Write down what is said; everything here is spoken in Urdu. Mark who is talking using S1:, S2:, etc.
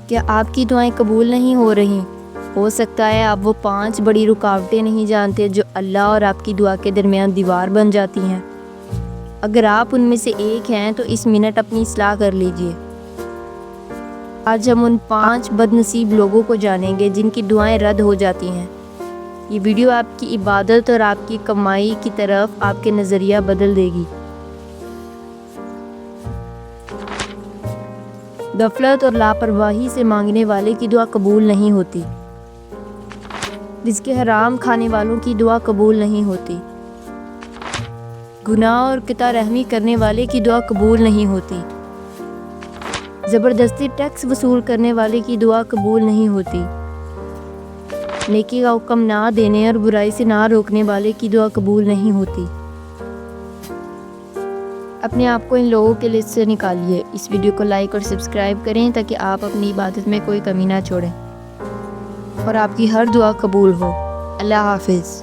S1: کیا آپ کی دعائیں قبول نہیں ہو رہی؟ ہو سکتا ہے آپ وہ 5 بڑی رکاوٹیں نہیں جانتے جو اللہ اور آپ کی دعا کے درمیان دیوار بن جاتی ہیں۔ اگر آپ ان میں سے ایک ہیں تو اس منٹ اپنی اصلاح کر لیجئے۔ آج ہم ان 5 بد نصیب لوگوں کو جانیں گے جن کی دعائیں رد ہو جاتی ہیں۔ یہ ویڈیو آپ کی عبادت اور آپ کی کمائی کی طرف آپ کے نظریہ بدل دے گی۔ غفلت اور لاپرواہی سے مانگنے والے کی دعا قبول نہیں ہوتی۔ رزق حرام کھانے والوں کی دعا قبول نہیں ہوتی۔ گناہ اور قطع رحمی کرنے والے کی دعا قبول نہیں ہوتی۔ زبردستی ٹیکس وصول کرنے والے کی دعا قبول نہیں ہوتی۔ نیکی کا حکم نہ دینے اور برائی سے نہ روکنے والے کی دعا قبول نہیں ہوتی۔ اپنے آپ کو ان لوگوں کے لسٹ سے نکالیے۔ اس ویڈیو کو لائک اور سبسکرائب کریں تاکہ آپ اپنی عبادت میں کوئی کمی نہ چھوڑیں اور آپ کی ہر دعا قبول ہو۔ اللہ حافظ۔